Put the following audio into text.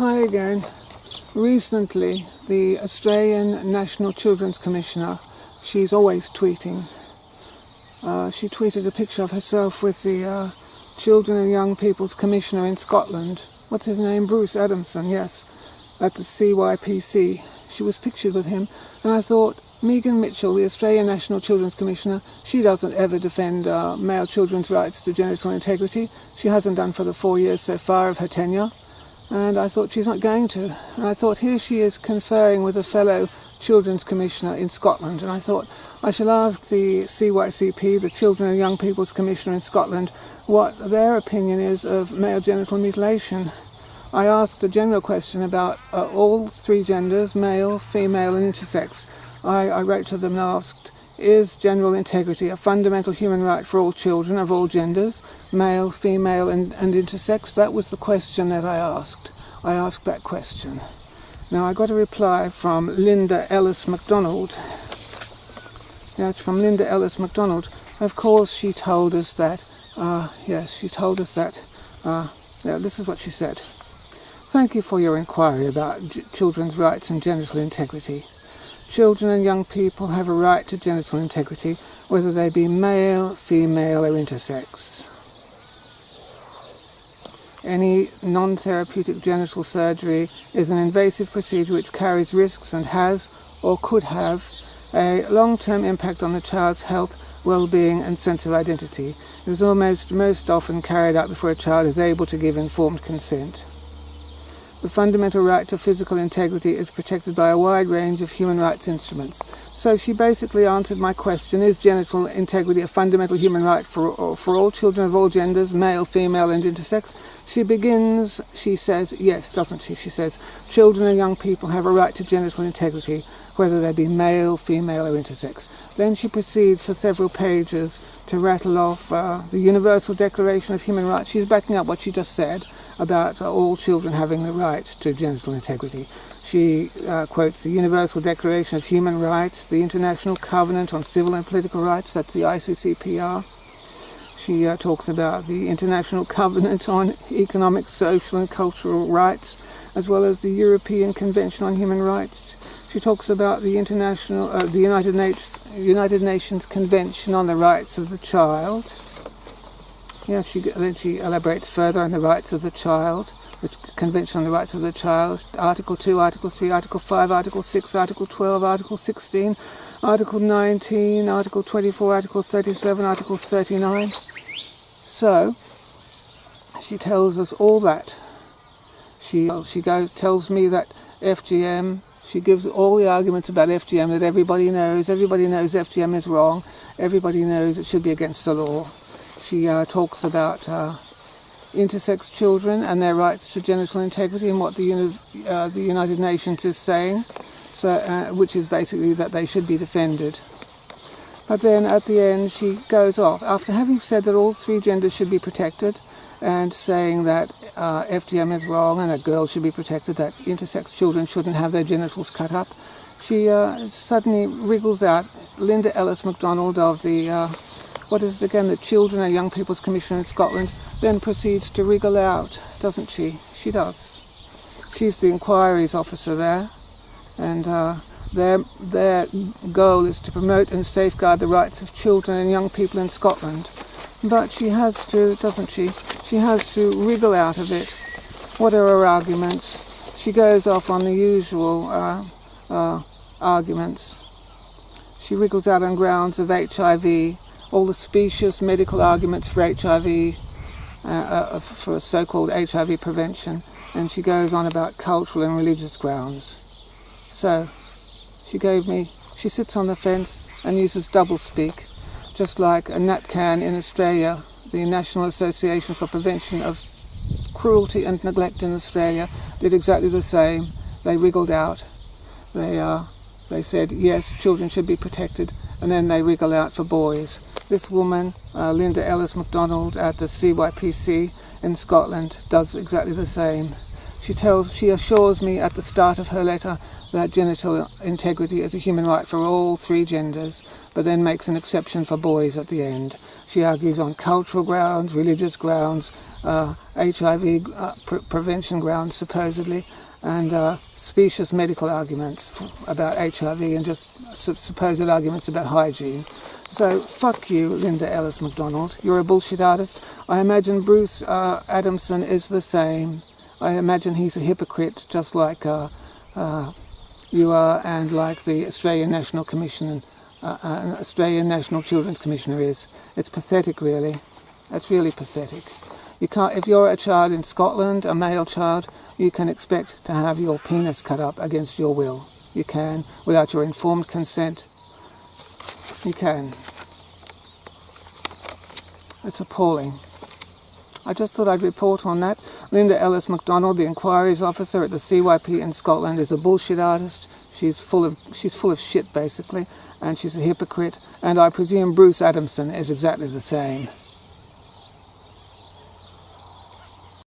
Hi again. Recently, the Australian National Children's Commissioner, she's always tweeting, she tweeted a picture of herself with the Children and Young People's Commissioner in Scotland. What's his name? Bruce Adamson, yes, at the CYPCS. She was pictured with him, and I thought, Megan Mitchell, the Australian National Children's Commissioner, she doesn't ever defend male children's rights to genital integrity. She hasn't done for the 4 years so far of her tenure. And I thought she's not going to. And I thought here she is conferring with a fellow Children's Commissioner in Scotland. And I thought I shall ask the CYCP, the Children and Young People's Commissioner in Scotland, what their opinion is of male genital mutilation. I asked a general question about all three genders, male, female and intersex. I wrote to them and asked, is genital integrity a fundamental human right for all children of all genders, male, female and intersex? That was the question that I asked. I asked that question. Now I got a reply from Linda Ellis Macdonald. Yeah, it's from Linda Ellis Macdonald. Of course she told us that, this is what she said. Thank you for your inquiry about children's rights and genital integrity. Children and young people have a right to genital integrity, whether they be male, female or intersex. Any non-therapeutic genital surgery is an invasive procedure which carries risks and has, or could have, a long-term impact on the child's health, well-being and sense of identity. It is most often carried out before a child is able to give informed consent. The fundamental right to physical integrity is protected by a wide range of human rights instruments. So she basically answered my question, is genital integrity a fundamental human right for all children of all genders, male, female and intersex? She says, yes, doesn't she? She says, children and young people have a right to genital integrity, whether they be male, female or intersex. Then she proceeds for several pages to rattle off the Universal Declaration of Human Rights. She's backing up what she just said about all children having the right to genital integrity. She quotes the Universal Declaration of Human Rights, the International Covenant on Civil and Political Rights, that's the ICCPR. She talks about the International Covenant on Economic, Social and Cultural Rights, as well as the European Convention on Human Rights. She talks about the United Nations Convention on the Rights of the Child. Yeah, then she elaborates further on the rights of the child, the Convention on the Rights of the Child, Article 2, Article 3, Article 5, Article 6, Article 12, Article 16, Article 19, Article 24, Article 37, Article 39. So, she tells us all that. She tells me that FGM, she gives all the arguments about FGM that everybody knows. Everybody knows FGM is wrong. Everybody knows it should be against the law. She talks about intersex children and their rights to genital integrity and what the United Nations is saying, which is basically that they should be defended. But then at the end she goes off, after having said that all three genders should be protected and saying that FGM is wrong and that girls should be protected, that intersex children shouldn't have their genitals cut up. She suddenly wriggles out, Linda Ellis Macdonald of the the Children and Young People's Commission in Scotland, then proceeds to wriggle out, doesn't she? She does. She's the enquiries officer there, and their goal is to promote and safeguard the rights of children and young people in Scotland. But she has to, doesn't she? She has to wriggle out of it. What are her arguments? She goes off on the usual arguments. She wriggles out on grounds of HIV, all the specious medical arguments for HIV, for so-called HIV prevention, and she goes on about cultural and religious grounds. So, she sits on the fence and uses doublespeak, just like a NatCan in Australia, the National Association for Prevention of Cruelty and Neglect in Australia, did exactly the same. They wriggled out. They said, yes, children should be protected, and then they wriggle out for boys. This woman, Linda Ellis Macdonald at the CYPC in Scotland, does exactly the same. She assures me at the start of her letter that genital integrity is a human right for all three genders, but then makes an exception for boys at the end. She argues on cultural grounds, religious grounds, HIV prevention grounds supposedly, and specious medical arguments about HIV and just supposed arguments about hygiene. So fuck you, Linda Ellis Macdonald. You're a bullshit artist. I imagine Bruce Adamson is the same. I imagine he's a hypocrite, just like you are, and like the Australian National Commission and Australian National Children's Commissioner is. It's pathetic, really. It's really pathetic. You can't. If you're a child in Scotland, a male child, you can expect to have your penis cut up against your will. You can, without your informed consent. You can. It's appalling. I just thought I'd report on that. Linda Ellis Macdonald, the enquiries officer at the CYP in Scotland, is a bullshit artist. She's full of shit, basically, and she's a hypocrite. And I presume Bruce Adamson is exactly the same.